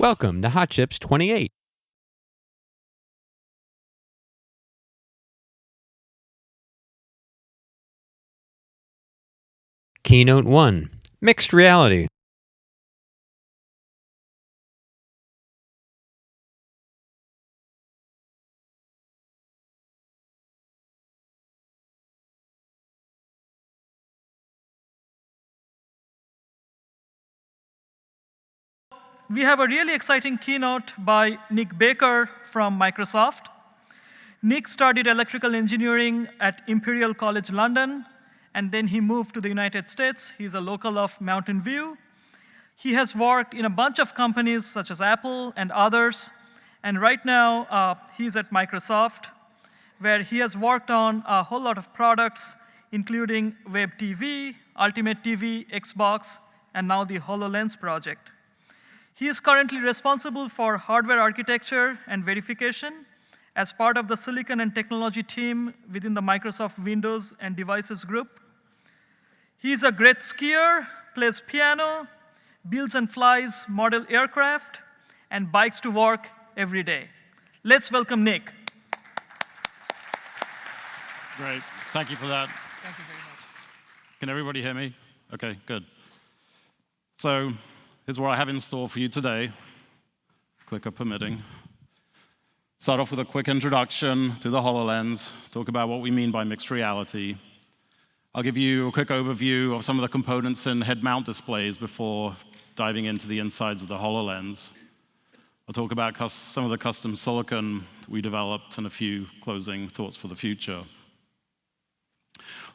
Welcome to Hot Chips 28. Keynote 1, Mixed Reality. We have a really exciting keynote by Nick Baker from Microsoft. Nick studied electrical engineering at Imperial College London, and then he moved to the United States. He's a local of Mountain View. He has worked in a bunch of companies such as Apple and others, and right now he's at Microsoft, where he has worked on a whole lot of products, including Web TV, Ultimate TV, Xbox, and now the HoloLens project. He is currently responsible for hardware architecture and verification as part of the silicon and technology team within the Microsoft Windows and Devices group. He's a great skier, plays piano, builds and flies model aircraft, and bikes to work every day. Let's welcome Nick. Great. Thank you for that. Thank you very much. Can everybody hear me? OK, good. So here's what I have in store for you today, clicker permitting. Start off with a quick introduction to the HoloLens, talk about what we mean by mixed reality. I'll give you a quick overview of some of the components in head-mount displays before diving into the insides of the HoloLens. I'll talk about some of the custom silicon we developed and a few closing thoughts for the future.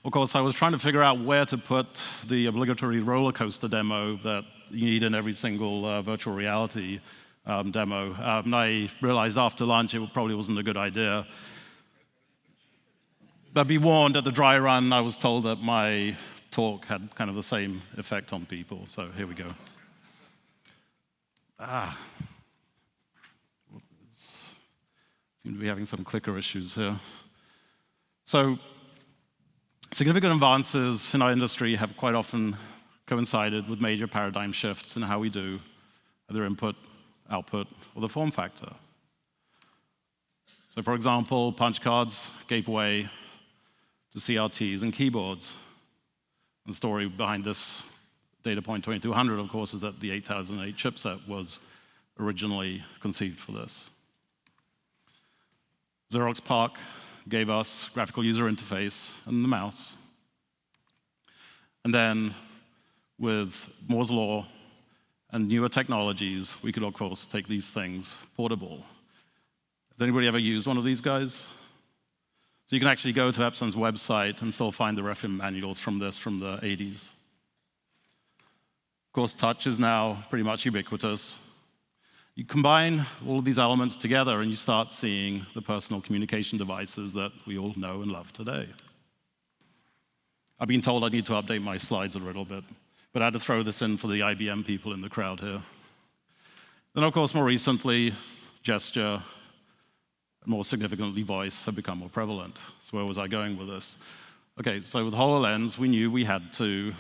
Of course, I was trying to figure out where to put the obligatory roller coaster demo that you need in every single virtual reality demo. And I realized after lunch it probably wasn't a good idea. But be warned, at the dry run, I was told that my talk had kind of the same effect on people. So here we go. Seem to be having some clicker issues here. So significant advances in our industry have quite often coincided with major paradigm shifts in how we do either input, output, or the form factor. So for example, punch cards gave way to CRTs and keyboards. The story behind this data point 2200, of course, is that the 8008 chipset was originally conceived for this. Xerox PARC gave us graphical user interface and the mouse. And then with Moore's Law and newer technologies, we could, of course, take these things portable. Has anybody ever used one of these guys? So you can actually go to Epson's website and still find the reference manuals from this from the 80s. Of course, touch is now pretty much ubiquitous. You combine all of these elements together and you start seeing the personal communication devices that we all know and love today. I've been told I need to update my slides a little bit, but I had to throw this in for the IBM people in the crowd here. Then, of course, more recently, gesture, more significantly voice, have become more prevalent. So where was I going with this? OK, so with HoloLens, we knew we had to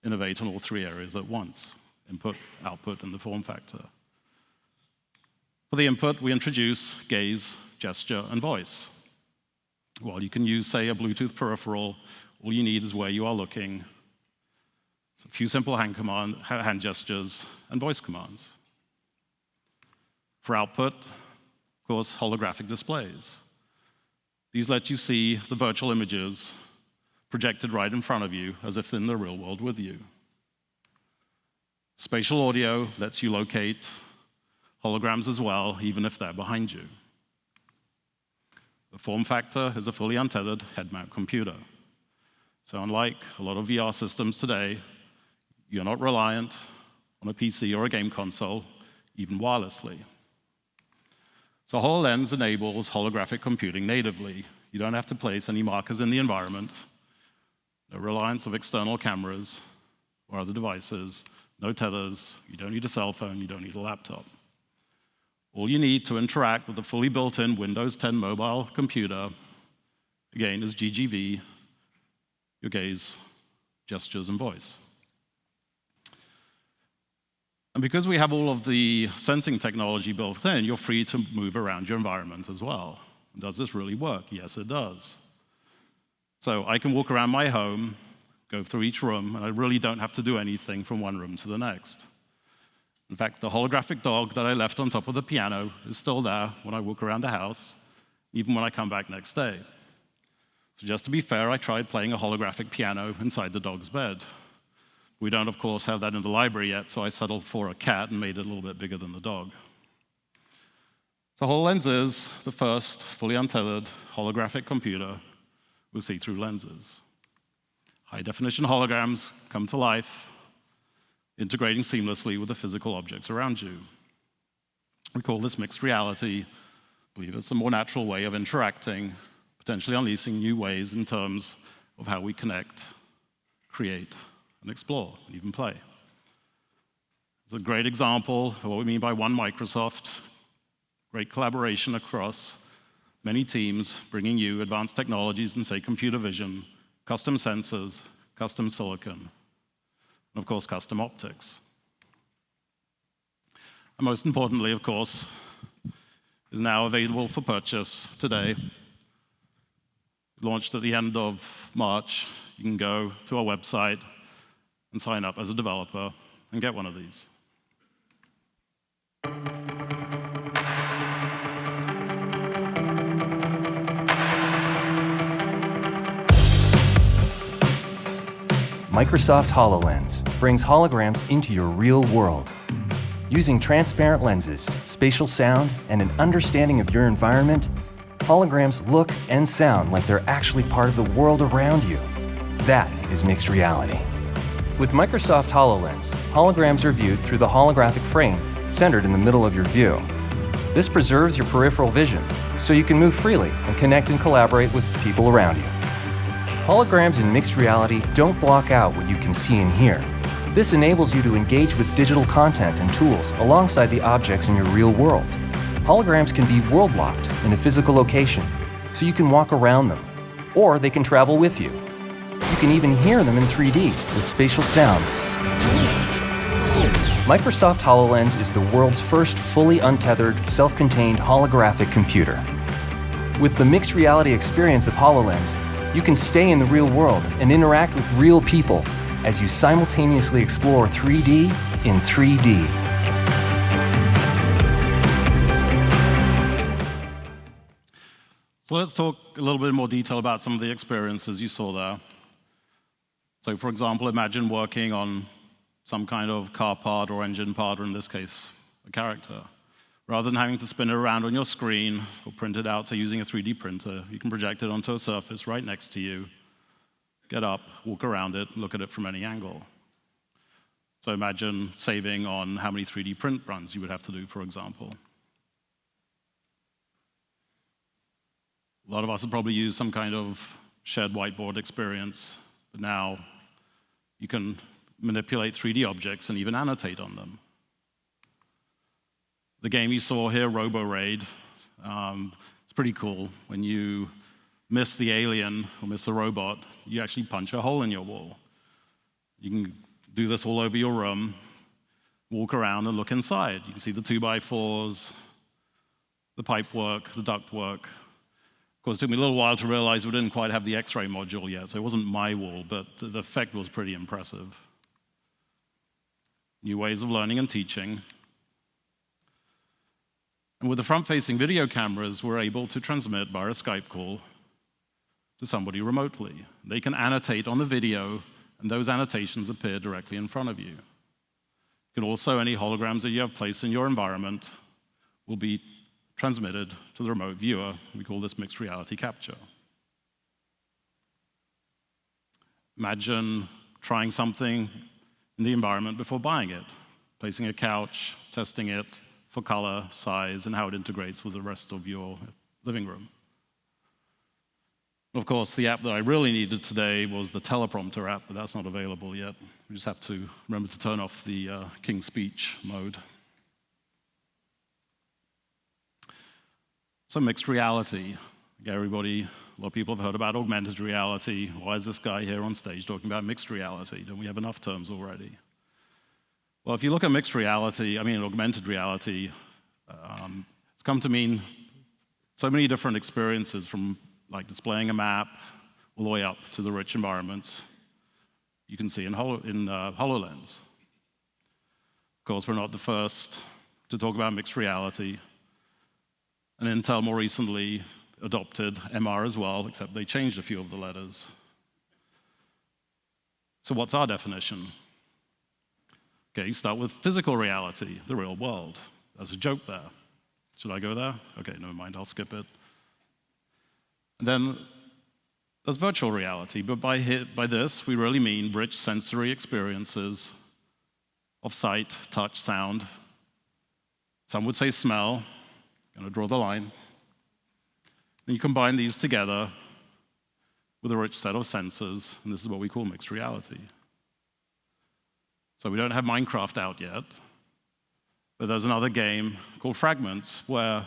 innovate in all three areas at once: input, output, and the form factor. For the input, we introduce gaze, gesture, and voice. Well, you can use, say, a Bluetooth peripheral. All you need is where you are looking. So a few simple hand gestures and voice commands. For output, of course, holographic displays. These let you see the virtual images projected right in front of you, as if in the real world with you. Spatial audio lets you locate holograms as well, even if they're behind you. The form factor is a fully untethered head-mount computer. So unlike a lot of VR systems today, you're not reliant on a PC or a game console, even wirelessly. So HoloLens enables holographic computing natively. You don't have to place any markers in the environment, no reliance of external cameras or other devices, no tethers, you don't need a cell phone, you don't need a laptop. All you need to interact with the fully built-in Windows 10 mobile computer, again, is GGV, your gaze, gestures, and voice. And because we have all of the sensing technology built in, you're free to move around your environment as well. Does this really work? Yes, it does. So I can walk around my home, go through each room, and I really don't have to do anything from one room to the next. In fact, the holographic dog that I left on top of the piano is still there when I walk around the house, even when I come back next day. So just to be fair, I tried playing a holographic piano inside the dog's bed. We don't, of course, have that in the library yet, so I settled for a cat and made it a little bit bigger than the dog. So HoloLens is the first fully untethered holographic computer with see-through lenses. High-definition holograms come to life, integrating seamlessly with the physical objects around you. We call this mixed reality. I believe it's a more natural way of interacting, potentially unleashing new ways in terms of how we connect, create, and explore, and even play. It's a great example of what we mean by one Microsoft, great collaboration across many teams, bringing you advanced technologies in, say, computer vision, custom sensors, custom silicon, and of course, custom optics. And most importantly, of course, is now available for purchase today. Launched at the end of March. You can go to our website and sign up as a developer and get one of these. Microsoft HoloLens brings holograms into your real world. Using transparent lenses, spatial sound, and an understanding of your environment, holograms look and sound like they're actually part of the world around you. That is mixed reality. With Microsoft HoloLens, holograms are viewed through the holographic frame centered in the middle of your view. This preserves your peripheral vision, so you can move freely and connect and collaborate with people around you. Holograms in mixed reality don't block out what you can see and hear. This enables you to engage with digital content and tools alongside the objects in your real world. Holograms can be world-locked in a physical location, so you can walk around them, or they can travel with you. You can even hear them in 3D with spatial sound. Microsoft HoloLens is the world's first fully untethered, self-contained holographic computer. With the mixed reality experience of HoloLens, you can stay in the real world and interact with real people as you simultaneously explore 3D in 3D. So let's talk a little bit more detail about some of the experiences you saw there. So for example, imagine working on some kind of car part or engine part, or in this case, a character. Rather than having to spin it around on your screen or print it out, so using a 3D printer, you can project it onto a surface right next to you, get up, walk around it, look at it from any angle. So imagine saving on how many 3D print runs you would have to do, for example. A lot of us have probably used some kind of shared whiteboard experience, but now you can manipulate 3D objects and even annotate on them. The game you saw here, Robo Raid, it's pretty cool. When you miss the alien or miss a robot, you actually punch a hole in your wall. You can do this all over your room, walk around and look inside. You can see the 2x4s, the pipe work, the duct work. Of course, it took me a little while to realize we didn't quite have the X-ray module yet, so it wasn't my wall, but the effect was pretty impressive. New ways of learning and teaching. And with the front-facing video cameras, we're able to transmit via a Skype call to somebody remotely. They can annotate on the video, and those annotations appear directly in front of you. You can also, any holograms that you have placed in your environment will be transmitted to the remote viewer. We call this mixed reality capture. Imagine trying something in the environment before buying it, placing a couch, testing it for color, size, and how it integrates with the rest of your living room. Of course, the app that I really needed today was the teleprompter app, but that's not available yet. We just have to remember to turn off the King's Speech mode. So mixed reality. Everybody, a lot of people have heard about augmented reality. Why is this guy here on stage talking about mixed reality? Don't we have enough terms already? Well, if you look at mixed reality, augmented reality, it's come to mean so many different experiences, from like displaying a map all the way up to the rich environments you can see in HoloLens. Of course, we're not the first to talk about mixed reality. And Intel more recently adopted MR as well, except they changed a few of the letters. So what's our definition? Okay, you start with physical reality, the real world. There's a joke there. Should I go there? Okay, never mind, I'll skip it. And then there's virtual reality, but by this, we really mean rich sensory experiences of sight, touch, sound. Some would say smell. I'm going to draw the line. Then you combine these together with a rich set of sensors, and this is what we call mixed reality. So we don't have Minecraft out yet, but there's another game called Fragments where,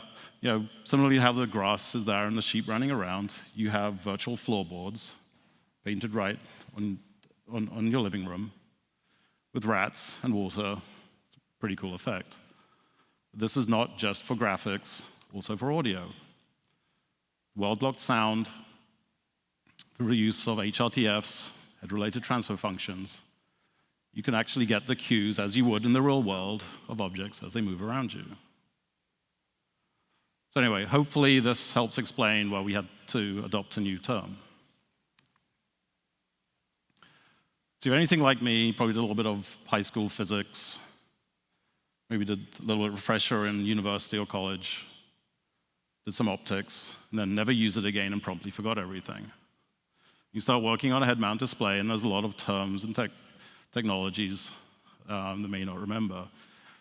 similarly how the grass is there and the sheep running around, you have virtual floorboards painted right on your living room with rats and water. It's a pretty cool effect. This is not just for graphics, also for audio. World-blocked sound, through the use of HRTFs, head-related transfer functions, you can actually get the cues, as you would in the real world, of objects as they move around you. So anyway, hopefully this helps explain why we had to adopt a new term. So if you're anything like me, probably did a little bit of high school physics, maybe did a little bit of refresher in university or college, did some optics, and then never used it again and promptly forgot everything. You start working on a head-mount display, and there's a lot of terms and technologies that may not remember.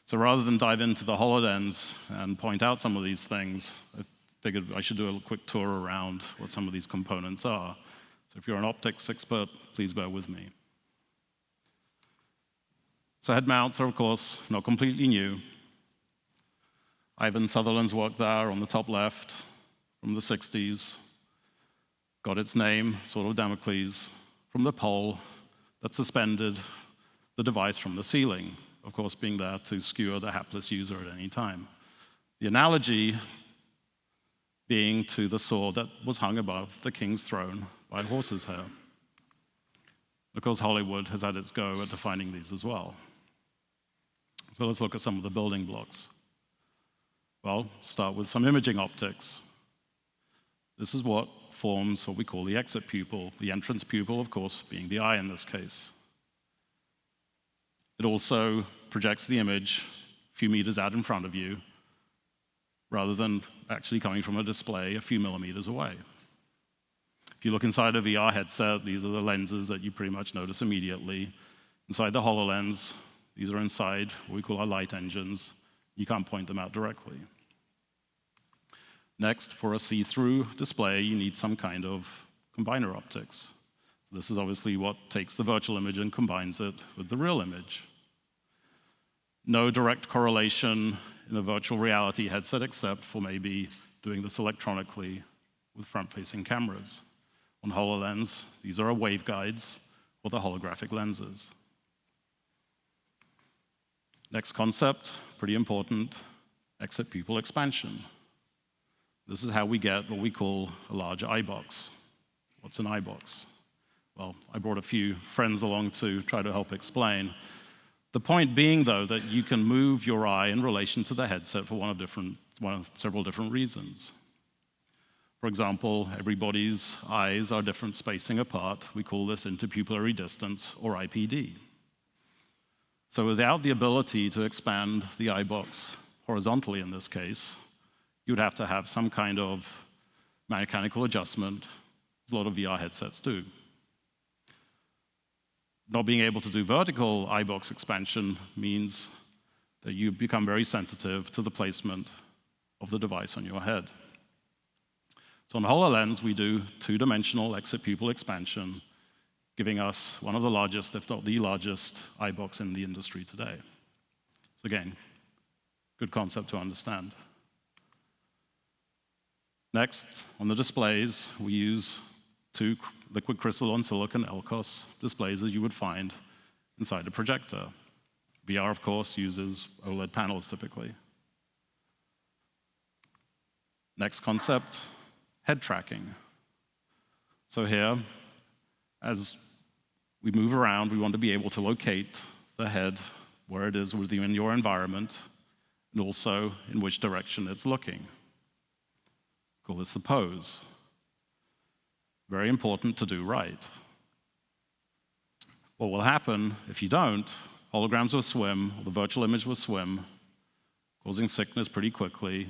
So rather than dive into the HoloLens and point out some of these things, I figured I should do a quick tour around what some of these components are. So if you're an optics expert, please bear with me. So head mounts are, of course, not completely new. Ivan Sutherland's work there on the top left from the 60s got its name, sword of Damocles, from the pole that suspended the device from the ceiling, of course being there to skewer the hapless user at any time. The analogy being to the sword that was hung above the king's throne by a horse's hair. Of course, Hollywood has had its go at defining these as well. So let's look at some of the building blocks. Well, start with some imaging optics. This is what forms what we call the exit pupil, the entrance pupil, of course, being the eye in this case. It also projects the image a few meters out in front of you, rather than actually coming from a display a few millimeters away. If you look inside a VR headset, these are the lenses that you pretty much notice immediately. Inside the HoloLens, these are inside what we call our light engines. You can't point them out directly. Next, for a see-through display, you need some kind of combiner optics. So this is obviously what takes the virtual image and combines it with the real image. No direct correlation in a virtual reality headset except for maybe doing this electronically with front-facing cameras. On HoloLens, these are our waveguides or the holographic lenses. Next concept, pretty important, exit pupil expansion. This is how we get what we call a large eye box. What's an eye box? Well, I brought a few friends along to try to help explain. The point being, though, that you can move your eye in relation to the headset for one of several different reasons. For example, everybody's eyes are different spacing apart. We call this interpupillary distance, or IPD. So without the ability to expand the eye box horizontally in this case, you'd have to have some kind of mechanical adjustment, as a lot of VR headsets do. Not being able to do vertical eye box expansion means that you become very sensitive to the placement of the device on your head. So on HoloLens, we do two-dimensional exit pupil expansion, giving us one of the largest, if not the largest, eye box in the industry today. So again, good concept to understand. Next, on the displays, we use two liquid crystalline silicon LCOS displays as you would find inside a projector. VR, of course, uses OLED panels typically. Next concept, head tracking. So here, as we move around, we want to be able to locate the head where it is within your environment, and also in which direction it's looking. Call this the pose. Very important to do right. What will happen if you don't? Holograms will swim, or the virtual image will swim, causing sickness pretty quickly.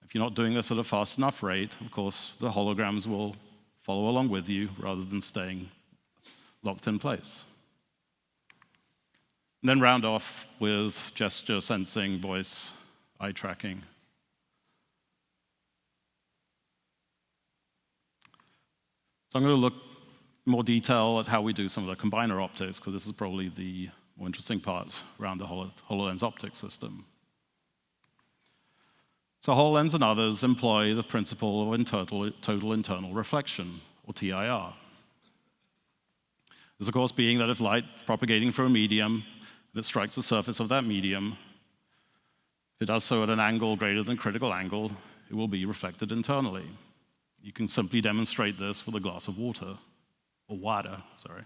If you're not doing this at a fast enough rate, of course, the holograms will follow along with you rather than staying locked in place. And then round off with gesture sensing, voice, eye tracking. So I'm going to look in more detail at how we do some of the combiner optics, because this is probably the more interesting part around the HoloLens optics system. So HoloLens and others employ the principle of total internal reflection, or TIR. This, of course, being that if light propagating through a medium and it strikes the surface of that medium, if it does so at an angle greater than critical angle, it will be reflected internally. You can simply demonstrate this with a glass of water, or water, sorry.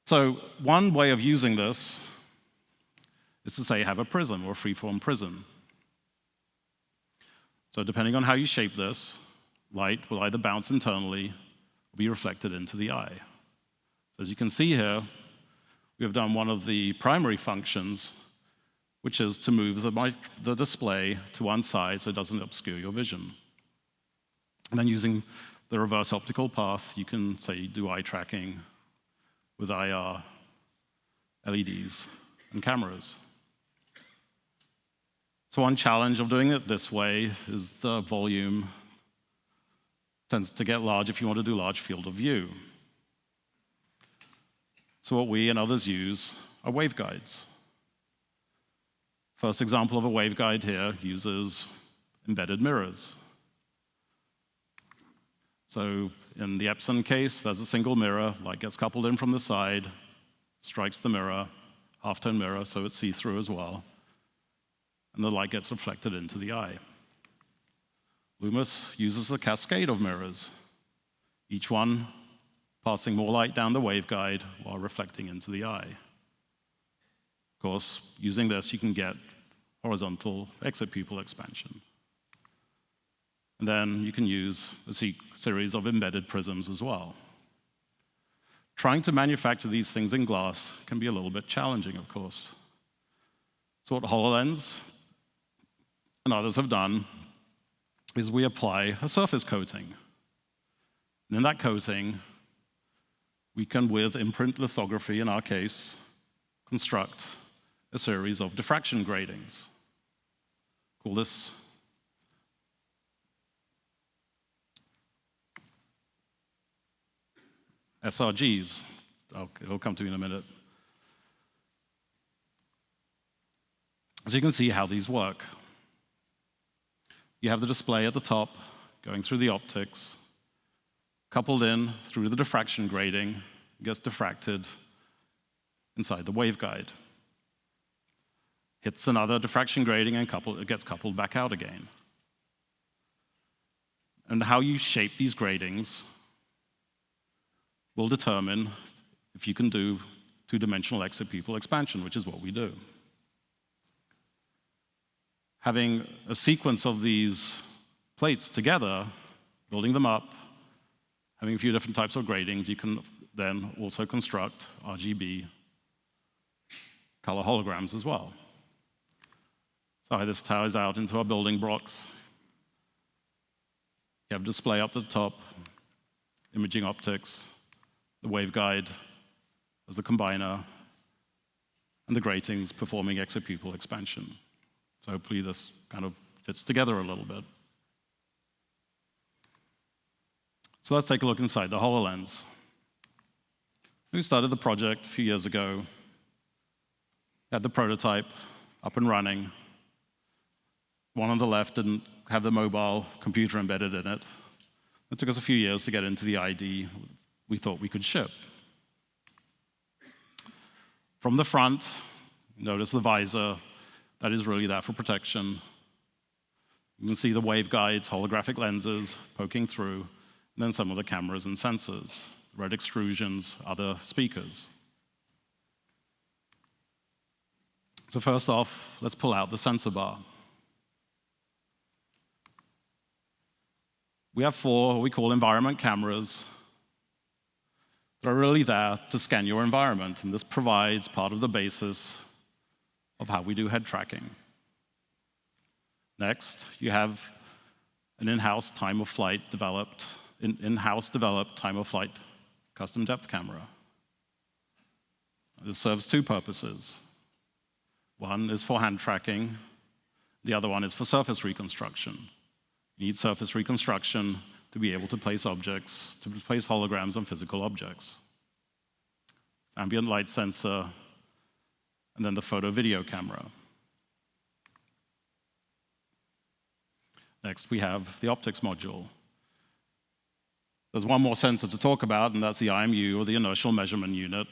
So one way of using this is to say have a prism, or a freeform prism. So depending on how you shape this, light will either bounce internally or be reflected into the eye. So as you can see here, we have done one of the primary functions, which is to move the display to one side so it doesn't obscure your vision. And then using the reverse optical path, you can, say, do eye tracking with IR, LEDs, and cameras. So one challenge of doing it this way is the volume tends to get large if you want to do large field of view. So what we and others use are waveguides. First example of a waveguide here uses embedded mirrors. So in the Epson case, there's a single mirror, light gets coupled in from the side, strikes the mirror, halftone mirror, so it's see-through as well, and the light gets reflected into the eye. Loomis uses a cascade of mirrors, each one passing more light down the waveguide while reflecting into the eye. Of course, using this, you can get horizontal exopupil expansion. And then you can use a series of embedded prisms as well. Trying to manufacture these things in glass can be a little bit challenging, of course. So what HoloLens and others have done is we apply a surface coating. And in that coating, we can, with imprint lithography in our case, construct a series of diffraction gratings. Call this SRGs. It'll come to me in a minute. So you can see how these work. You have the display at the top going through the optics, coupled in through the diffraction grating, gets diffracted inside the waveguide. Hits another diffraction grating and it gets coupled back out again. And how you shape these gratings will determine if you can do two-dimensional exopupil expansion, which is what we do. Having a sequence of these plates together, building them up, having a few different types of gratings, you can then also construct RGB color holograms as well. So how this ties out into our building blocks. You have display up at the top, imaging optics, the waveguide as the combiner, and the gratings performing exopupil expansion. So hopefully this kind of fits together a little bit. So let's take a look inside the HoloLens. We started the project a few years ago, had the prototype up and running. One on the left didn't have the mobile computer embedded in it. It took us a few years to get into the ID we thought we could ship. From the front, notice the visor. That is really there for protection. You can see the waveguides, holographic lenses poking through, and then some of the cameras and sensors, red extrusions, other speakers. So first off, let's pull out the sensor bar. We have 4 what we call environment cameras that are really there to scan your environment, and this provides part of the basis of how we do head tracking. Next, you have an in-house time-of-flight developed time-of-flight custom depth camera. This serves 2 purposes. One is for hand tracking, the other one is for surface reconstruction. You need surface reconstruction to be able to place objects, to place holograms on physical objects. Ambient light sensor, and then the photo-video camera. Next, we have the optics module. There's one more sensor to talk about, and that's the IMU, or the inertial measurement unit.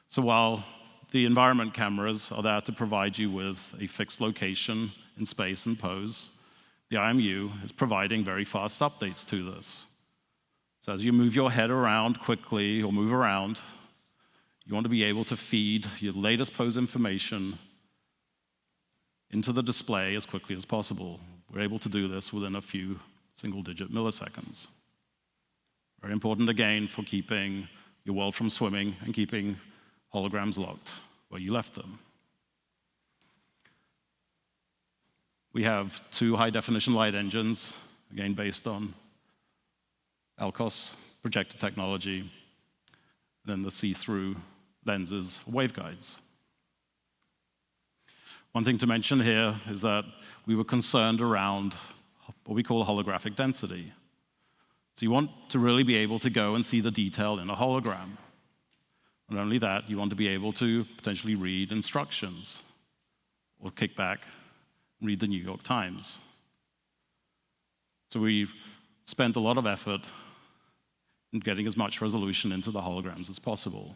So while the environment cameras are there to provide you with a fixed location in space and pose, the IMU is providing very fast updates to this. So as you move your head around quickly or move around, you want to be able to feed your latest pose information into the display as quickly as possible. We're able to do this within a few single-digit milliseconds. Very important, again, for keeping your world from swimming and keeping holograms locked where you left them. We have 2 high-definition light engines, again based on Alcos projector technology, and then the see-through lenses, waveguides. One thing to mention here is that we were concerned around what we call holographic density. So you want to really be able to go and see the detail in a hologram. Not only that, you want to be able to potentially read instructions or kick back and read the New York Times. So we spent a lot of effort in getting as much resolution into the holograms as possible.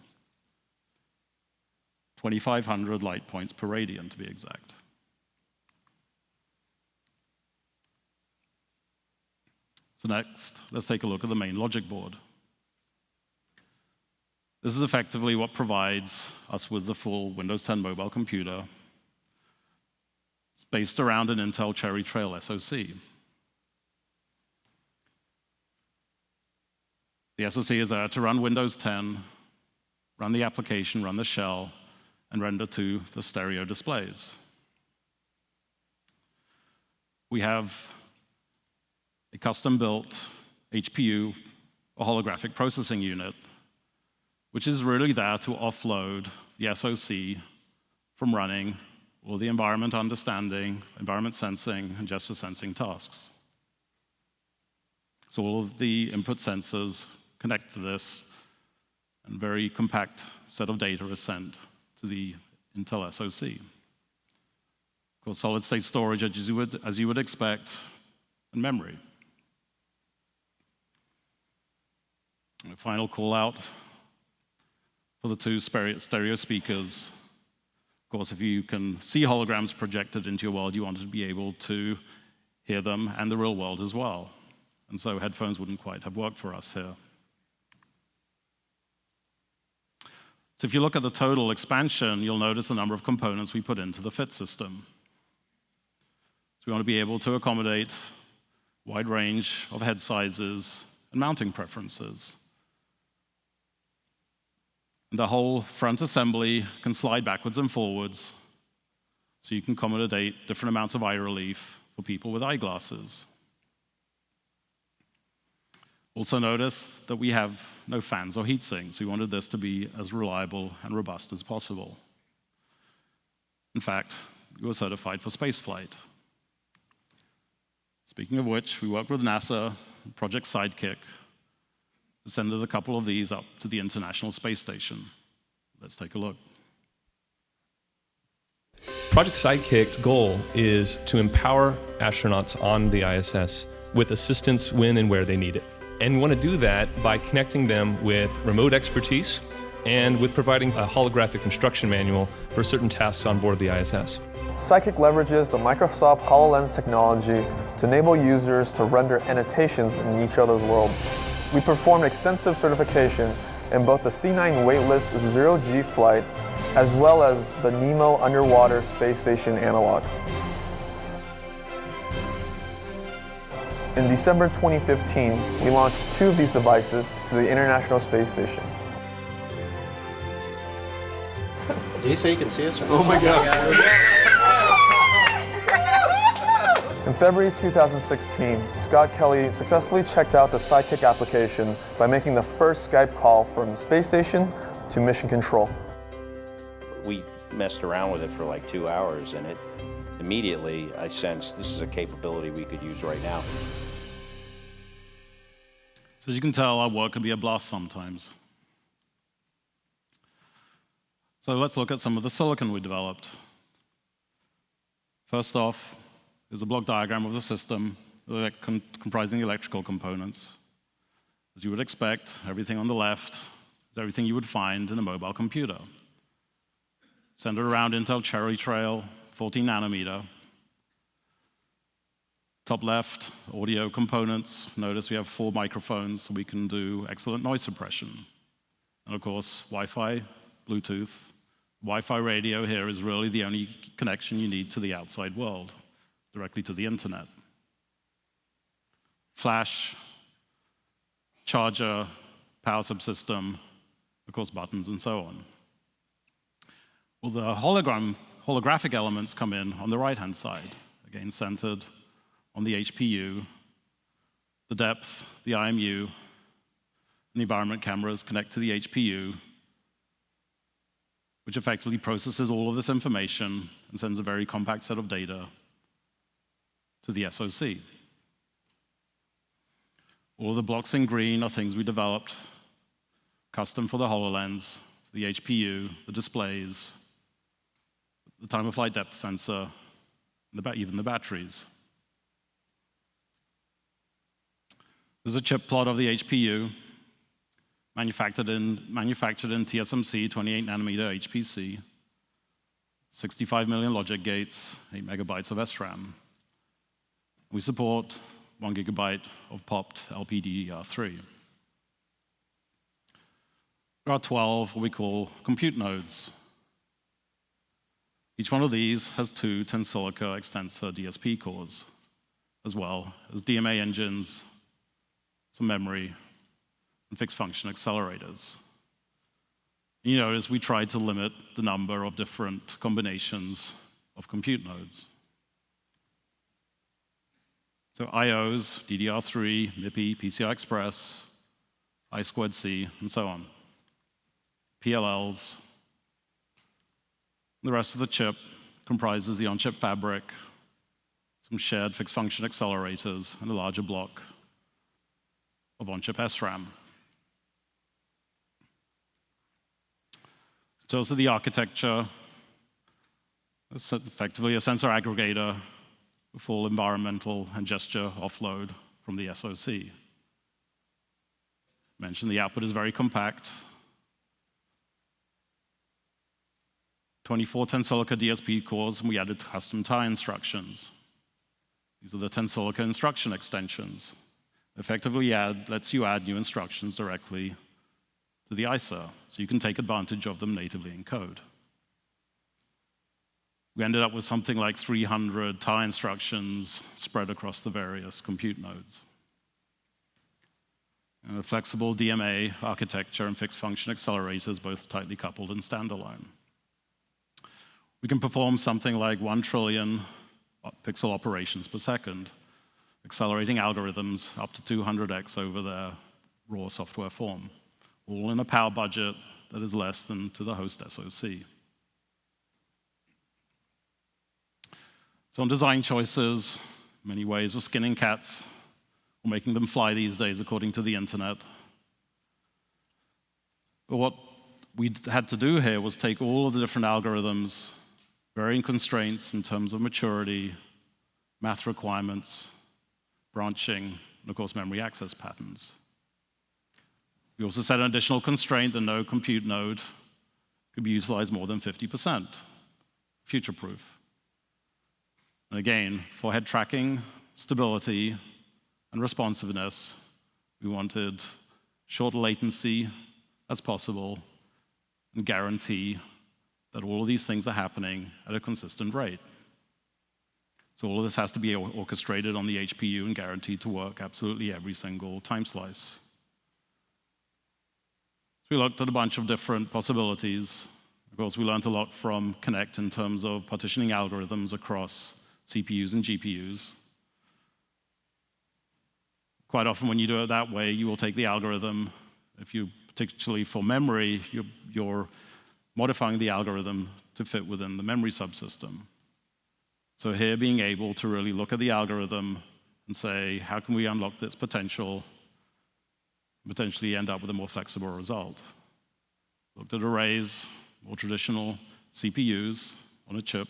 2,500 light points per radian, to be exact. So next, let's take a look at the main logic board. This is effectively what provides us with the full Windows 10 mobile computer. It's based around an Intel Cherry Trail SoC. The SoC is there to run Windows 10, run the application, run the shell, and render to the stereo displays. We have a custom-built HPU, or holographic processing unit, which is really there to offload the SoC from running all the environment understanding, environment sensing, and gesture sensing tasks. So all of the input sensors connect to this, and a very compact set of data is sent to the Intel SoC. Of course, solid-state storage, as you would expect, and memory. And a final call-out for the 2 stereo speakers. Of course, if you can see holograms projected into your world, you want to be able to hear them and the real world as well. And so headphones wouldn't quite have worked for us here. So if you look at the total expansion, you'll notice the number of components we put into the fit system. So we want to be able to accommodate a wide range of head sizes and mounting preferences. And the whole front assembly can slide backwards and forwards, so you can accommodate different amounts of eye relief for people with eyeglasses. Also notice that we have no fans or heat sinks. We wanted this to be as reliable and robust as possible. In fact, we were certified for spaceflight. Speaking of which, we worked with NASA, Project Sidekick, to send a couple of these up to the International Space Station. Let's take a look. Project Sidekick's goal is to empower astronauts on the ISS with assistance when and where they need it. And we want to do that by connecting them with remote expertise and with providing a holographic instruction manual for certain tasks on board the ISS. Sidekick leverages the Microsoft HoloLens technology to enable users to render annotations in each other's worlds. We performed extensive certification in both the C9 weightless zero-G flight as well as the NEMO underwater space station analog. In December 2015, we launched 2 of these devices to the International Space Station. Did you say you can see us? Oh my God. In February 2016, Scott Kelly successfully checked out the Sidekick application by making the first Skype call from space station to mission control. We messed around with it for like 2 hours, and immediately I sensed this is a capability we could use right now. So as you can tell, our work can be a blast sometimes. So let's look at some of the silicon we developed. First off is a block diagram of the system comprising the electrical components. As you would expect, everything on the left is everything you would find in a mobile computer. Centered around Intel Cherry Trail, 14 nanometer. Top left, audio components. Notice we have 4 microphones, so we can do excellent noise suppression. And of course, Wi-Fi, Bluetooth. Wi-Fi radio here is really the only connection you need to the outside world, directly to the internet. Flash, charger, power subsystem, of course buttons and so on. Well, the holographic elements come in on the right-hand side, again centered on the HPU, the depth, the IMU, and the environment cameras connect to the HPU, which effectively processes all of this information and sends a very compact set of data to the SoC. All of the blocks in green are things we developed custom for the HoloLens, the HPU, the displays, the time-of-flight depth sensor, and even the batteries. There's a chip plot of the HPU, manufactured in TSMC 28 nanometer HPC, 65 million logic gates, 8 megabytes of SRAM. We support 1 gigabyte of popped LPDDR3. There are 12 what we call compute nodes. Each one of these has 2 Tensilica extensor DSP cores, as well as DMA engines, some memory, and fixed function accelerators. You notice we tried to limit the number of different combinations of compute nodes. So IOs, DDR3, MIPI, PCI Express, I2C, and so on. PLLs. The rest of the chip comprises the on-chip fabric, some shared fixed function accelerators, and a larger block of on-chip SRAM. In terms of the architecture, it's effectively a sensor aggregator, full environmental and gesture offload from the SoC. Mentioned the output is very compact. 24 Tensilica DSP cores, and we added custom tie instructions. These are the Tensilica instruction extensions. Effectively lets you add new instructions directly to the ISA, so you can take advantage of them natively in code. We ended up with something like 300 tie instructions spread across the various compute nodes. And a flexible DMA architecture and fixed function accelerators, both tightly coupled and standalone. We can perform something like 1 trillion pixel operations per second, accelerating algorithms up to 200x over their raw software form, all in a power budget that is less than to the host SoC. So on design choices, many ways of skinning cats, or making them fly these days according to the internet. But what we had to do here was take all of the different algorithms, varying constraints in terms of maturity, math requirements, branching, and of course memory access patterns. We also set an additional constraint that no compute node could be utilized more than 50%, future-proof. And again, for head tracking, stability, and responsiveness, we wanted short latency as possible and guarantee that all of these things are happening at a consistent rate. So all of this has to be orchestrated on the HPU and guaranteed to work absolutely every single time slice. So we looked at a bunch of different possibilities. Of course, we learned a lot from Connect in terms of partitioning algorithms across CPUs and GPUs. Quite often when you do it that way, you will take the algorithm, if you, particularly for memory, you're modifying the algorithm to fit within the memory subsystem. So here, being able to really look at the algorithm and say, how can we unlock this potential, potentially end up with a more flexible result? Looked at arrays, more traditional CPUs on a chip.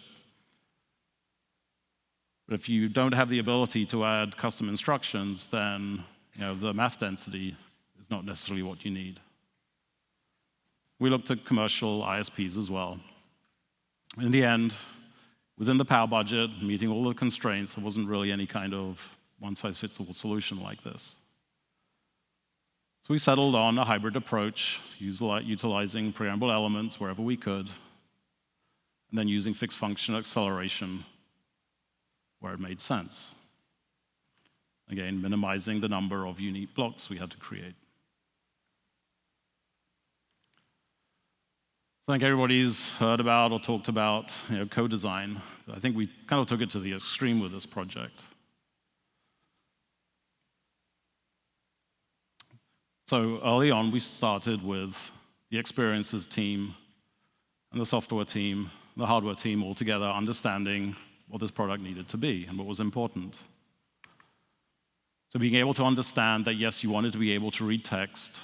But if you don't have the ability to add custom instructions, then the math density is not necessarily what you need. We looked at commercial ISPs as well. In the end, within the power budget, meeting all the constraints, there wasn't really any kind of one-size-fits-all solution like this. So we settled on a hybrid approach, utilizing programmable elements wherever we could, and then using fixed function acceleration where it made sense. Again, minimizing the number of unique blocks we had to create. So I think everybody's heard about or talked about co-design. I think we kind of took it to the extreme with this project. So early on, we started with the experiences team and the software team, the hardware team all together, understanding what this product needed to be and what was important. So being able to understand that, yes, you wanted to be able to read text,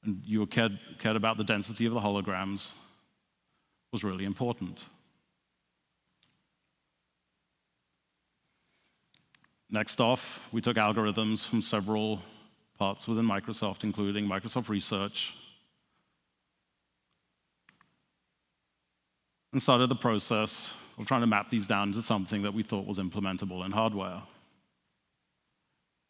and you cared about the density of the holograms, was really important. Next off, we took algorithms from several parts within Microsoft, including Microsoft Research, and started the process of trying to map these down into something that we thought was implementable in hardware.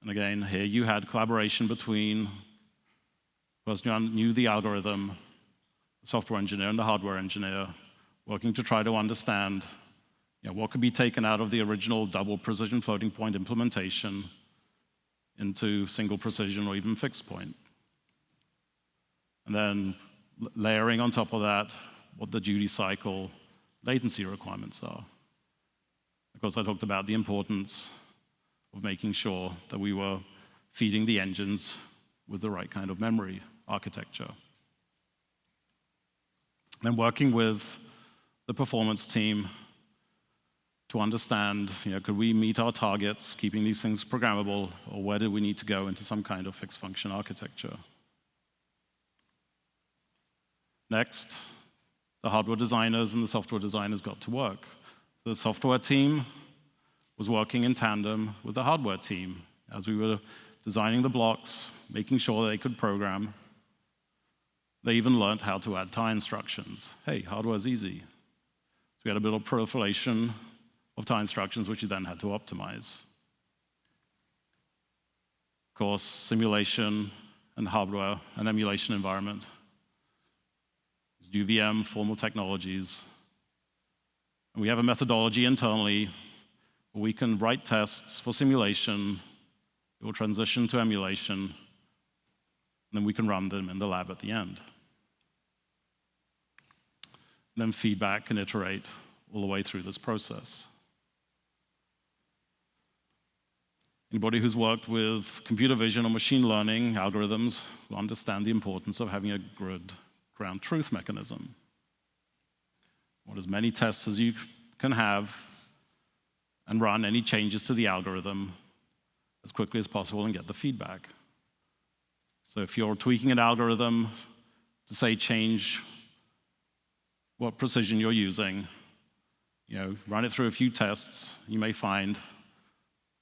And again, here you had collaboration between the person who knew the algorithm, the software engineer, and the hardware engineer, working to try to understand what could be taken out of the original double precision floating point implementation into single precision or even fixed point. And then layering on top of that what the duty cycle latency requirements are. Of course, I talked about the importance of making sure that we were feeding the engines with the right kind of memory architecture. Then working with the performance team to understand, could we meet our targets, keeping these things programmable, or where did we need to go into some kind of fixed function architecture? Next, the hardware designers and the software designers got to work. The software team was working in tandem with the hardware team as we were designing the blocks, making sure they could program. They even learned how to add tie instructions. Hey, hardware's easy. So we had a bit of proliferation of tie instructions, which you then had to optimize. Of course, simulation and hardware and emulation environment. UVM, formal technologies. And we have a methodology internally where we can write tests for simulation, it will transition to emulation, and then we can run them in the lab at the end. And then feedback and iterate all the way through this process. Anybody who's worked with computer vision or machine learning algorithms will understand the importance of having a good ground truth mechanism. Want as many tests as you can have and run any changes to the algorithm as quickly as possible and get the feedback. So if you're tweaking an algorithm to say change what precision you're using, run it through a few tests, you may find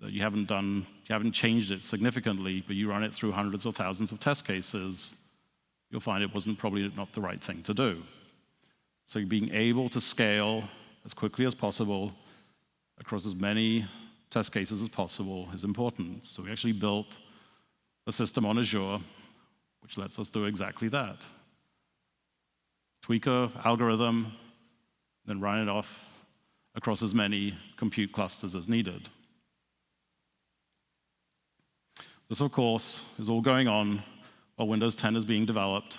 that you haven't changed it significantly, but you run it through hundreds or thousands of test cases, you'll find it wasn't probably not the right thing to do. So being able to scale as quickly as possible across as many test cases as possible is important. So we actually built a system on Azure which lets us do exactly that. Tweak an algorithm, then run it off across as many compute clusters as needed. This, of course, is all going on while Windows 10 is being developed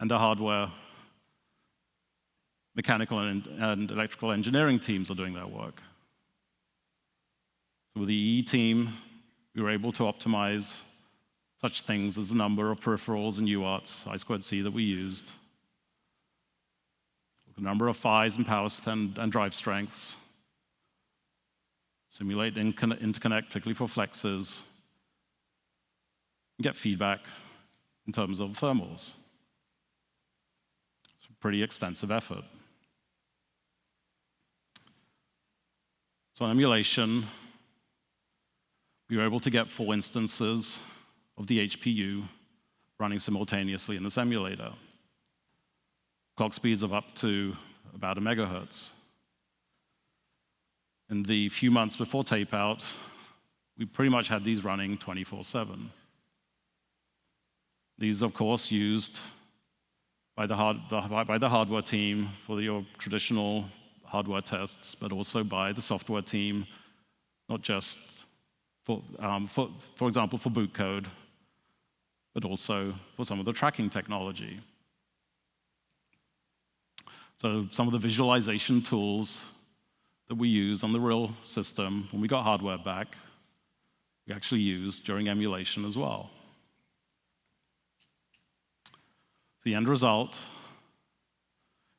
and the hardware, mechanical and electrical engineering teams are doing their work. So with the EE team, we were able to optimize such things as the number of peripherals and UARTs, I2C, that we used, the number of PHYs and power and drive strengths, simulate interconnect, particularly for flexes, and get feedback in terms of thermals. It's a pretty extensive effort. So on emulation, we were able to get 4 instances of the HPU running simultaneously in this emulator. Clock speeds of up to about 1 megahertz. In the few months before tape-out, we pretty much had these running 24/7. These, of course, used by the hardware team for your traditional hardware tests, but also by the software team, not just for example, for boot code, but also for some of the tracking technology. So some of the visualization tools that we use on the real system, when we got hardware back, we actually used during emulation as well. The end result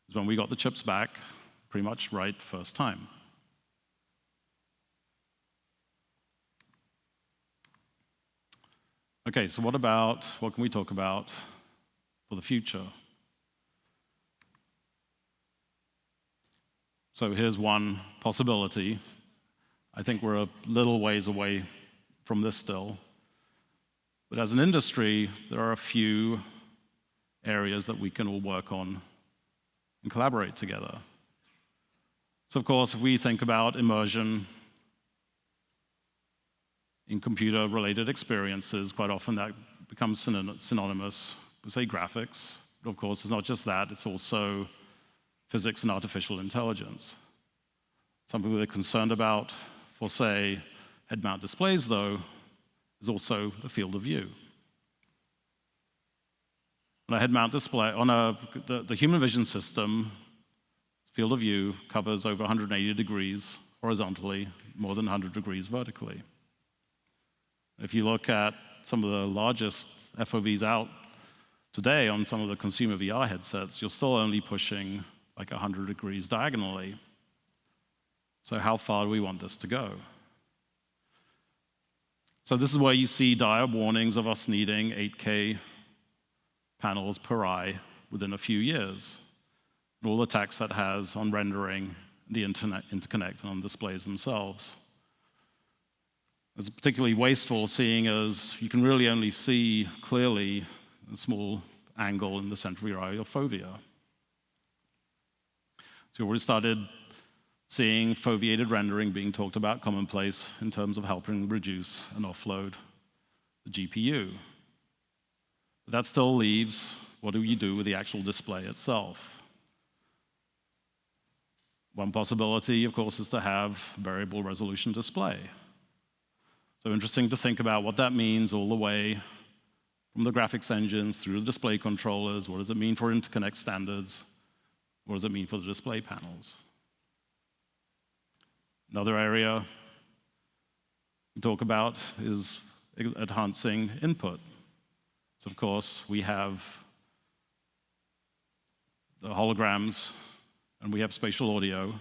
is when we got the chips back, pretty much right first time. Okay, so what can we talk about for the future? So here's one possibility. I think we're a little ways away from this still. But as an industry, there are a few areas that we can all work on and collaborate together. So of course, if we think about immersion in computer-related experiences, quite often that becomes synonymous with, say, graphics. But of course, it's not just that, it's also physics and artificial intelligence. Something that they're concerned about for, say, head-mount displays, though, is also the field of view. On a head-mount display, the human vision system, field of view covers over 180 degrees horizontally, more than 100 degrees vertically. If you look at some of the largest FOVs out today on some of the consumer VR headsets, you're still only pushing like 100 degrees diagonally. So how far do we want this to go? So this is where you see dire warnings of us needing 8K panels per eye within a few years, and all the tax that has on rendering, the interconnect, and on displays themselves. It's particularly wasteful, seeing as you can really only see clearly a small angle in the center of your eye, your fovea. So we already started seeing foveated rendering being talked about commonplace in terms of helping reduce and offload the GPU. But that still leaves, what do you do with the actual display itself? One possibility, of course, is to have variable resolution display. So interesting to think about what that means all the way from the graphics engines through the display controllers. What does it mean for interconnect standards? What does it mean for the display panels? Another area we talk about is enhancing input. So of course, we have the holograms and we have spatial audio,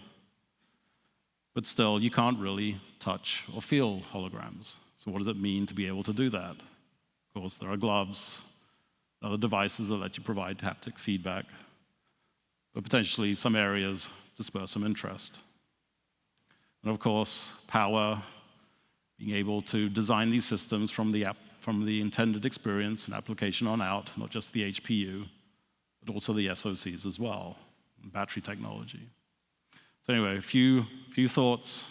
but still, you can't really touch or feel holograms. So what does it mean to be able to do that? Of course, there are gloves, other devices that let you provide haptic feedback, but potentially some areas to spur some interest. And of course, power, being able to design these systems from the intended experience and application on out, not just the HPU, but also the SoCs as well, and battery technology. So anyway, a few thoughts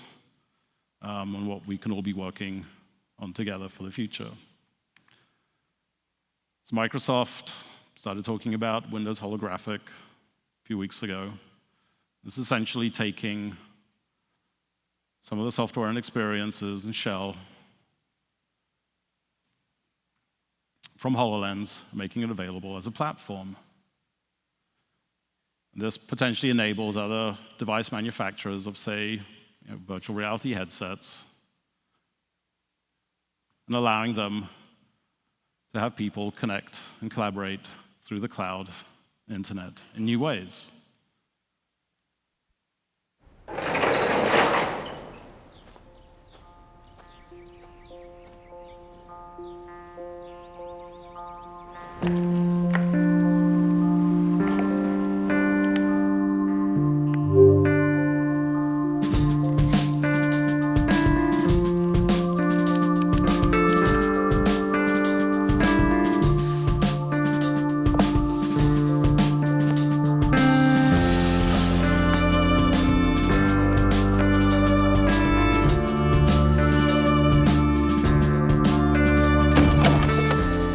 on what we can all be working on together for the future. So Microsoft started talking about Windows holographic a few weeks ago. This is essentially taking some of the software and experiences and shell from HoloLens, making it available as a platform. This potentially enables other device manufacturers of, say, virtual reality headsets, and allowing them to have people connect and collaborate through the cloud, internet, in new ways.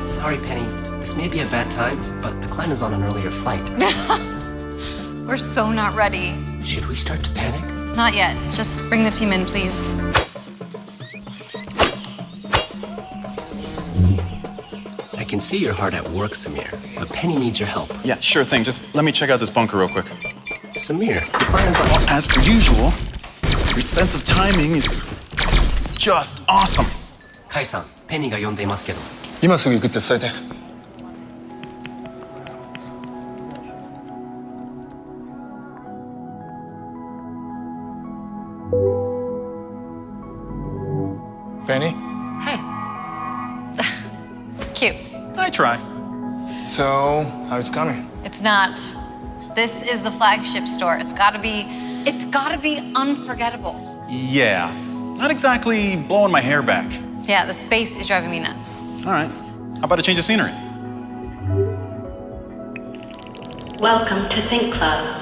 Sorry, Penny. This may be a bad time, but the client is on an earlier flight. We're so not ready. Should we start to panic? Not yet. Just bring the team in, please. I can see you're hard at work, Samir, but Penny needs your help. Yeah, sure thing. Just let me check out this bunker real quick. Samir, the client is on... As per usual, your sense of timing is just awesome. Kai-san, Penny が呼んでいますけど。今すぐ行くって伝えて。Penny? Hi. Cute. I try. So, how's it coming? It's not. This is the flagship store. It's gotta be unforgettable. Yeah, not exactly blowing my hair back. Yeah, the space is driving me nuts. All right, how about a change of scenery? Welcome to Think Club.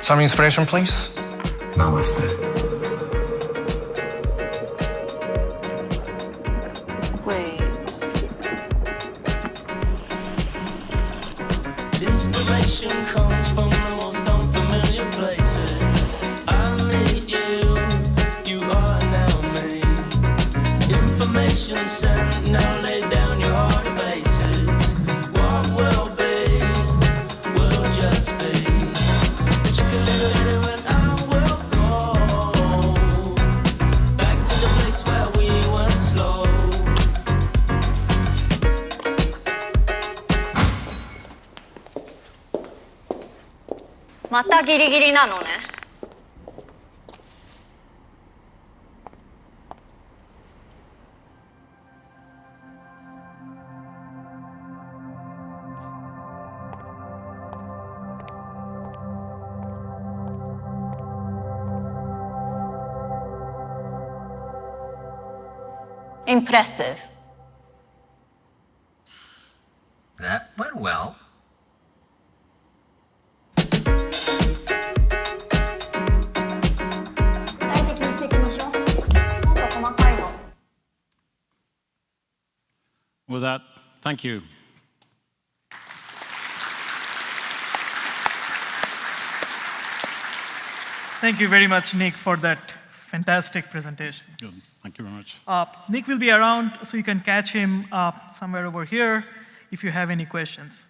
Some inspiration, please. Namaste. Wait. Inspiration comes from the most unfamiliar places. I meet you, you are now me. Information sent, now lay down your heart of aces. What will be, will just be. Particularly when I will go back to the place where we went slow. Mata giri-giri nano ne. Impressive. That went well. With that, thank you. Thank you very much, Nick, for that fantastic presentation. Good. Thank you very much. Nick will be around, so you can catch him somewhere over here if you have any questions.